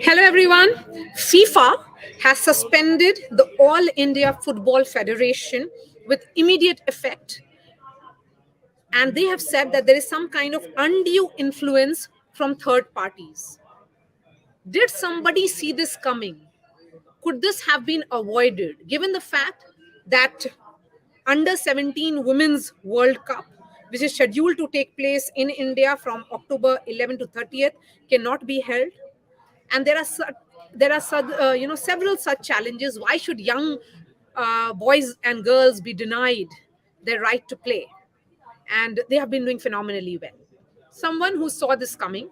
Hello, everyone. FIFA has suspended the All India Football Federation with immediate effect, and they have said that there is some kind of undue influence from third parties. Did somebody see this coming? Could this have been avoided given the fact that under 17 Women's World Cup, which is scheduled to take place in India from October 11 to 30th, cannot be held? And there are several such challenges. Why should young boys and girls be denied their right to play? And they have been doing phenomenally well. Someone who saw this coming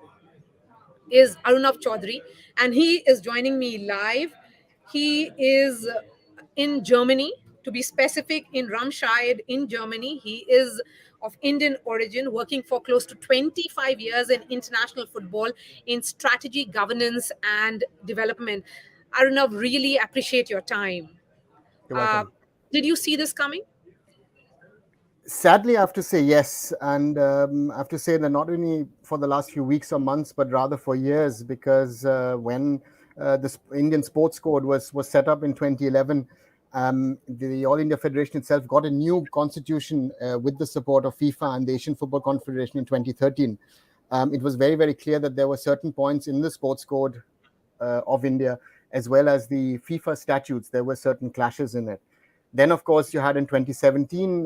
is Arunav Chaudhary, and he is joining me live. He is in Germany, to be specific, in Ramscheid in Germany. He is of Indian origin, working for close to 25 years in international football in strategy, governance, and development. Arunav, really appreciate your time. You're welcome. Did you see this coming? Sadly, I have to say yes. And I have to say that not only for the last few weeks or months, but rather for years, because when the Indian Sports Code was set up in 2011, the All India Federation itself got a new constitution with the support of FIFA and the Asian Football Confederation in 2013. It was very, very clear that there were certain points in the Sports Code of India, as well as the FIFA statutes. There were certain clashes in it. Then, of course, you had in 2017,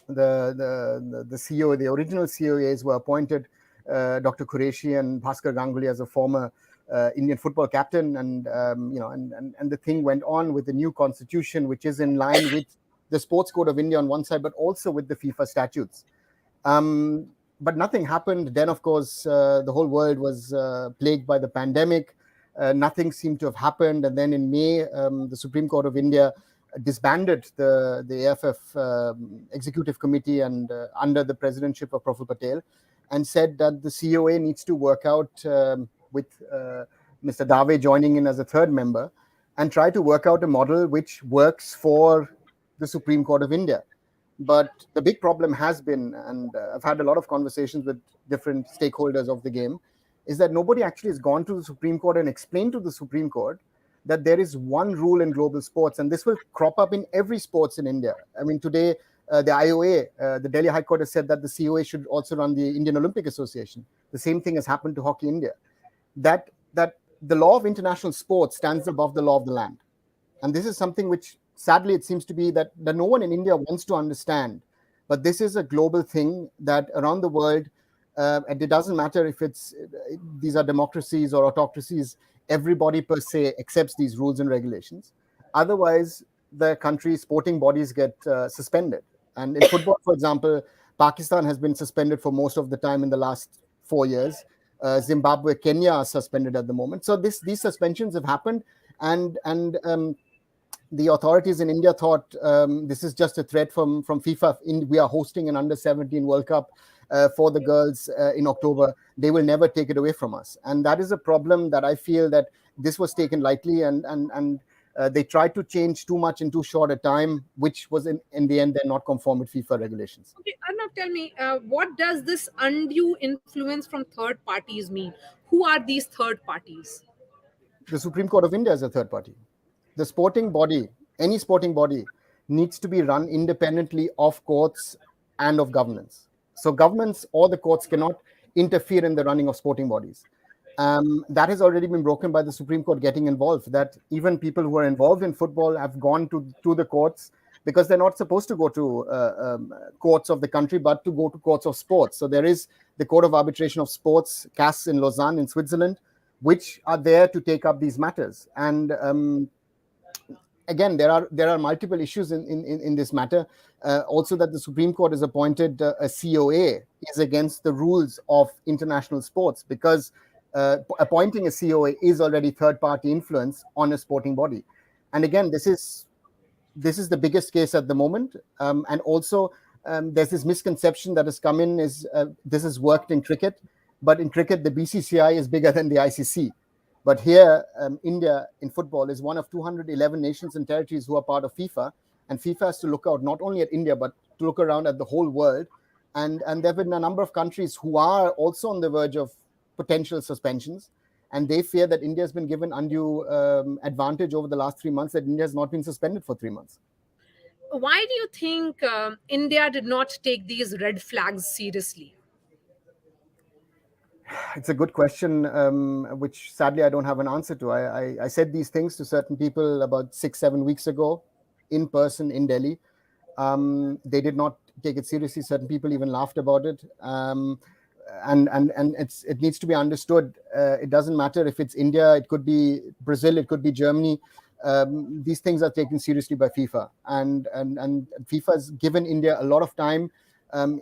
the CEO, the original COAs were appointed, Dr. Qureshi and Bhaskar Ganguly as a former Indian football captain, and the thing went on with the new constitution, which is in line with the Sports Code of India on one side, but also with the FIFA statutes. But nothing happened. Then, of course, the whole world was plagued by the pandemic. Nothing seemed to have happened. And then in May, the Supreme Court of India disbanded the AFF executive committee and under the presidency of Praful Patel, and said that the COA needs to work out with Mr. Dave joining in as a third member, and try to work out a model which works for the Supreme Court of India. But the big problem has been, and I've had a lot of conversations with different stakeholders of the game, is that nobody actually has gone to the Supreme Court and explained to the Supreme Court that there is one rule in global sports, and this will crop up in every sports in India. I mean, today, the IOA, the Delhi High Court has said that the COA should also run the Indian Olympic Association. The same thing has happened to Hockey India. That the law of international sports stands above the law of the land. And this is something which, sadly, it seems to be that no one in India wants to understand. But this is a global thing that around the world, and it doesn't matter if these are democracies or autocracies, everybody per se accepts these rules and regulations. Otherwise, the country's sporting bodies get suspended. And in football, for example, Pakistan has been suspended for most of the time in the last 4 years. Zimbabwe, Kenya are suspended at the moment. So these suspensions have happened, and the authorities in India thought this is just a threat from FIFA. We are hosting an under-17 World Cup for the girls in October. They will never take it away from us. And that is a problem that I feel that this was taken lightly, and they tried to change too much in too short a time, which was in the end, they're not conform with FIFA regulations. Okay, Arnav, tell me, what does this undue influence from third parties mean? Who are these third parties? The Supreme Court of India is a third party. The sporting body, any sporting body, needs to be run independently of courts and of governments. So governments or the courts cannot interfere in the running of sporting bodies. That has already been broken by the Supreme Court getting involved, that even people who are involved in football have gone to the courts, because they're not supposed to go to courts of the country, but to go to courts of sports. So there is the Court of Arbitration of Sports, CAS in Lausanne in Switzerland, which are there to take up these matters. And again, there are multiple issues in this matter. Also, that the Supreme Court has appointed a COA is against the rules of international sports, because appointing a COA is already third-party influence on a sporting body. And again, this is the biggest case at the moment. And also, there's this misconception that has come in, is this has worked in cricket, but in cricket, the BCCI is bigger than the ICC. But here, India in football is one of 211 nations and territories who are part of FIFA, and FIFA has to look out not only at India, but to look around at the whole world, and there have been a number of countries who are also on the verge of potential suspensions, and they fear that India has been given undue advantage over the last 3 months, that India has not been suspended for 3 months. Why do you think India did not take these red flags seriously? It's a good question, which sadly I don't have an answer to. I said these things to certain people about 6-7 weeks ago in person in Delhi. They did not take it seriously. Certain people even laughed about it. And it needs to be understood. It doesn't matter if it's India, it could be Brazil, it could be Germany. These things are taken seriously by FIFA, and FIFA has given India a lot of time.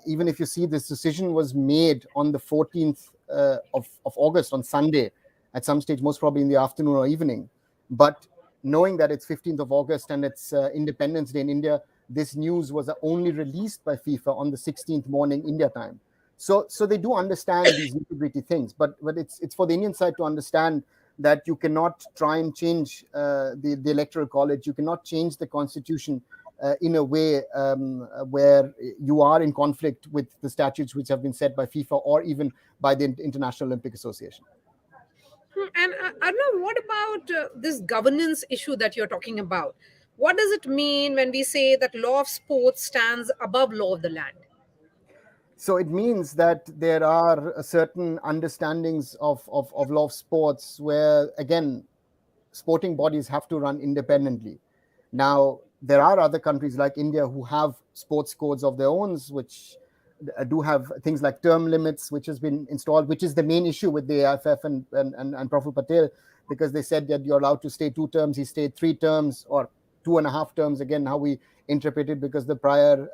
Even if you see, this decision was made on the 14th of August, on Sunday, at some stage, most probably in the afternoon or evening. But knowing that it's 15th of August and it's Independence Day in India, this news was only released by FIFA on the 16th morning India time. So they do understand these nitty-gritty things, but it's for the Indian side to understand that you cannot try and change the electoral college. You cannot change the constitution in a way where you are in conflict with the statutes which have been set by FIFA or even by the International Olympic Association. And Arnav, what about this governance issue that you're talking about? What does it mean when we say that law of sports stands above law of the land? So it means that there are certain understandings of law of sports where, again, sporting bodies have to run independently. Now, there are other countries like India who have sports codes of their own, which do have things like term limits, which has been installed, which is the main issue with the AIFF and Praful Patel, because they said that you're allowed to stay 2 terms. He stayed 3 terms or 2.5 terms, again, how we interpret it, because the prior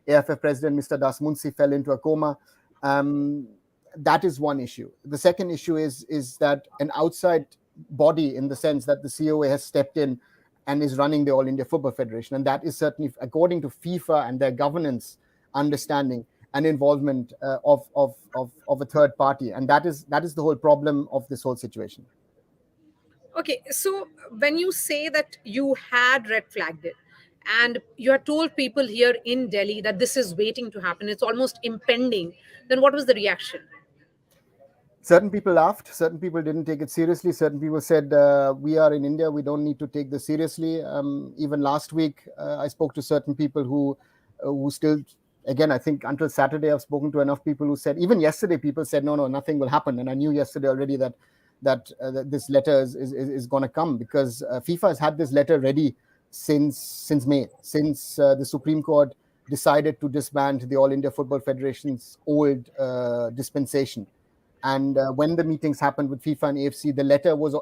AIFF president, Mr. Das Munsi, fell into a coma. That is one issue. The second issue is that an outside body, in the sense that the COA has stepped in and is running the All India Football Federation, and that is certainly, according to FIFA and their governance understanding, an involvement of a third party, and that is the whole problem of this whole situation. Okay, so when you say that you had red flagged it, and you had told people here in Delhi that this is waiting to happen, it's almost impending, then what was the reaction? Certain people laughed, certain people didn't take it seriously, certain people said, we are in India, we don't need to take this seriously. Even last week, I spoke to certain people who still, again, I think until Saturday, I've spoken to enough people who said, even yesterday, people said, no, nothing will happen. And I knew yesterday already that this letter is going to come, because FIFA has had this letter ready since May, since the Supreme Court decided to disband the All India Football Federation's old dispensation. And when the meetings happened with FIFA and AFC,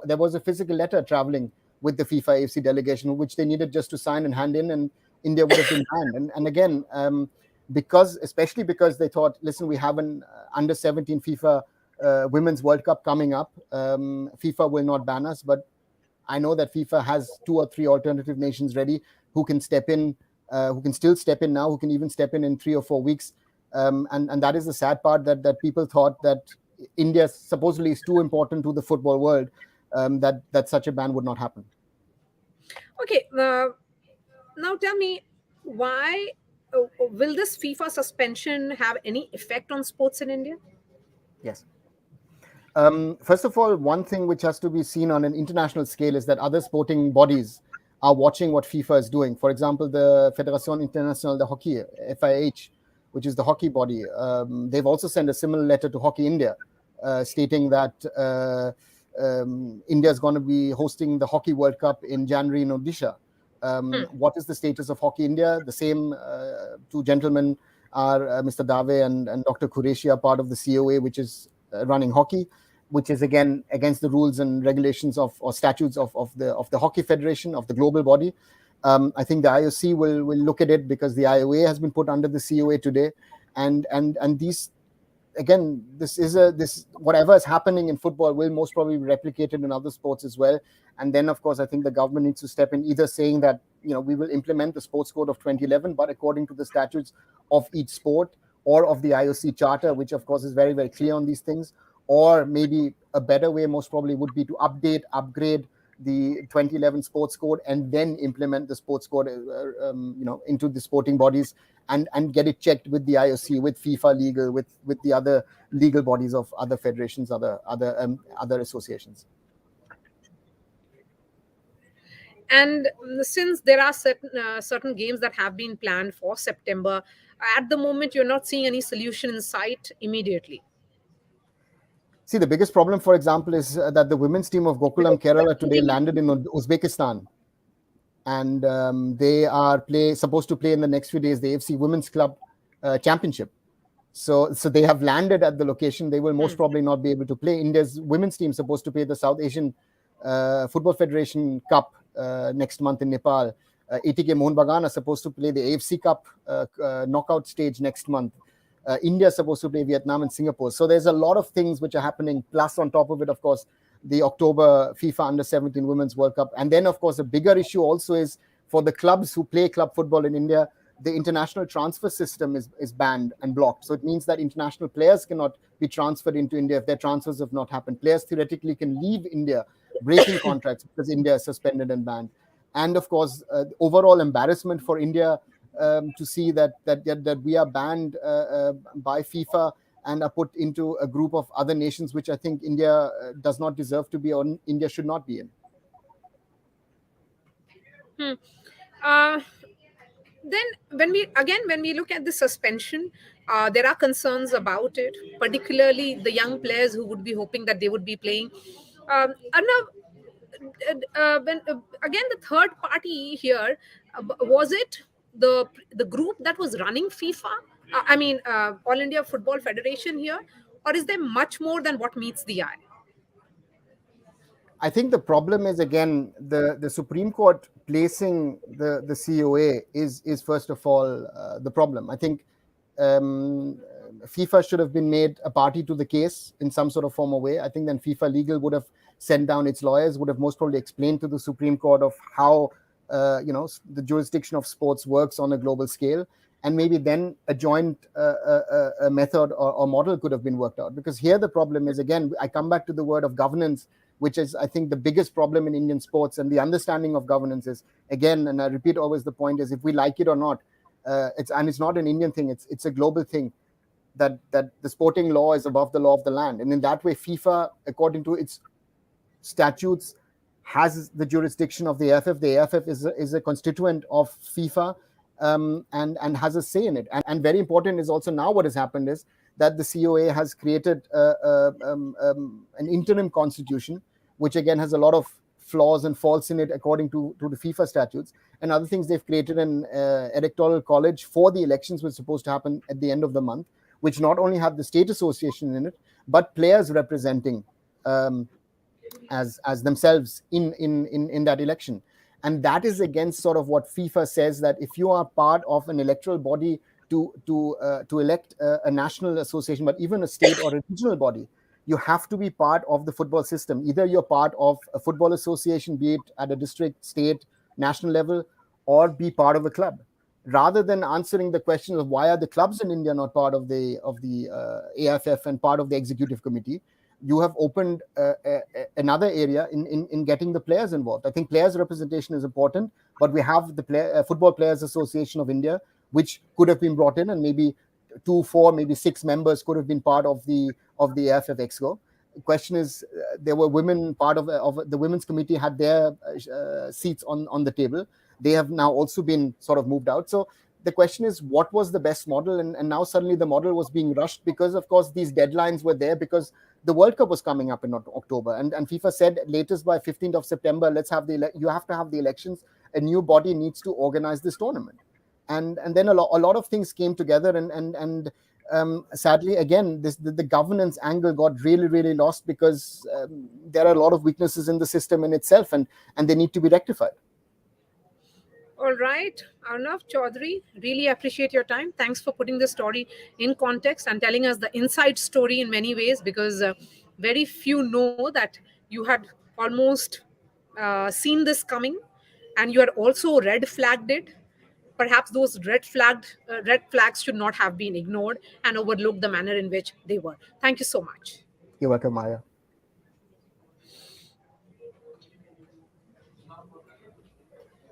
there was a physical letter traveling with the FIFA AFC delegation, which they needed just to sign and hand in, and India would have been banned. And again, especially because they thought, listen, we have an under 17 FIFA Women's World Cup coming up. FIFA will not ban us, but I know that FIFA has 2 or 3 alternative nations ready who can step in, who can still step in now, who can even step in 3 or 4 weeks. And that is the sad part, that people thought that India supposedly is too important to the football world, that such a ban would not happen. Okay, now tell me, why will this FIFA suspension have any effect on sports in India? Yes. First of all, one thing which has to be seen on an international scale is that other sporting bodies are watching what FIFA is doing. For example, the Fédération Internationale de Hockey, FIH, which is the hockey body, they've also sent a similar letter to Hockey India, stating that India is going to be hosting the Hockey World Cup in January in Odisha. What is the status of Hockey India? The same 2 gentlemen are Mr. Dave and Dr. Qureshi, are part of the COA, which is running hockey, which is again against the rules and regulations or statutes of the Hockey Federation, of the global body. I think the IOC will look at it, because the IOA has been put under the COA today, and these, again, this whatever is happening in football will most probably be replicated in other sports as well. And then, of course, I think the government needs to step in, either saying that, we will implement the sports code of 2011, but according to the statutes of each sport, or of the IOC charter, which of course is very, very clear on these things. Or maybe a better way most probably would be to upgrade the 2011 sports code, and then implement the sports code into the sporting bodies, and get it checked with the IOC, with FIFA legal, with the other legal bodies of other federations, other associations. And since there are certain games that have been planned for September, at the moment you're not seeing any solution in sight immediately. See, the biggest problem, for example, is that the women's team of Gokulam Kerala today landed in Uzbekistan, and they are supposed to play in the next few days the AFC Women's Club Championship. So they have landed at the location. They will most probably not be able to play. India's women's team is supposed to play the South Asian Football Federation Cup next month in Nepal. ATK Mohun Bagan are supposed to play the AFC Cup knockout stage next month. India is supposed to play Vietnam and Singapore. So there's a lot of things which are happening. Plus, on top of it, of course, the October FIFA Under-17 Women's World Cup. And then, of course, a bigger issue also is for the clubs who play club football in India, the international transfer system is banned and blocked. So it means that international players cannot be transferred into India if their transfers have not happened. Players theoretically can leave India, breaking contracts because India is suspended and banned. And of course, overall embarrassment for India to see that we are banned by FIFA and are put into a group of other nations, which I think India does not deserve to be, or India should not be in. Then when we look at the suspension, there are concerns about it, particularly the young players who would be hoping that they would be playing. Arnav, again, the third party here, was it the group that was running FIFA? All India Football Federation here, or is there much more than what meets the eye? I think the problem is, again, the Supreme Court placing the COA is first of all the problem. I think FIFA should have been made a party to the case in some sort of form or way. I think then FIFA Legal would have sent down its lawyers, would have most probably explained to the Supreme Court of how the jurisdiction of sports works on a global scale, and maybe then a joint a method or model could have been worked out. Because here the problem is, again, I come back to the word of governance, which is, I think, the biggest problem in Indian sports. And the understanding of governance is, again, and I repeat always, the point is, if we like it or not, it's not an Indian thing, it's a global thing, that the sporting law is above the law of the land. And in that way, FIFA, according to its statutes, has the jurisdiction of the AFF. The AFF is a constituent of FIFA, and has a say in it. And very important is also now what has happened is that the COA has created an interim constitution, which again has a lot of flaws and faults in it according to the FIFA statutes. And other things, they've created an electoral college for the elections, which is supposed to happen at the end of the month, which not only have the state association in it, but players representing as themselves in that election. And that is against sort of what FIFA says, that if you are part of an electoral body to elect a national association, but even a state or a regional body, you have to be part of the football system. Either you're part of a football association, be it at a district, state, national level, or be part of a club. Rather than answering the question of why are the clubs in India not part of the AFF and part of the executive committee, you have opened another area in getting the players involved. I think players' representation is important, but we have the Football Players Association of India, which could have been brought in, and maybe 2, 4, maybe 6 members could have been part of the AFF Exco. The question is, there were women part of the women's committee, had their seats on the table. They have now also been sort of moved out. So the question is, what was the best model? And now suddenly the model was being rushed because, of course, these deadlines were there because the World Cup was coming up in October. And FIFA said latest by 15th of September, you have to have the elections. A new body needs to organize this tournament. And then a lot of things came together. And sadly, again, the governance angle got really, really lost because there are a lot of weaknesses in the system in itself, and they need to be rectified. All right, Arnav Chaudhary, really appreciate your time. Thanks for putting the story in context and telling us the inside story in many ways, because very few know that you had almost seen this coming, and you had also red flagged it. Perhaps those red flags should not have been ignored and overlooked the manner in which they were. Thank you so much. You're welcome, Maya.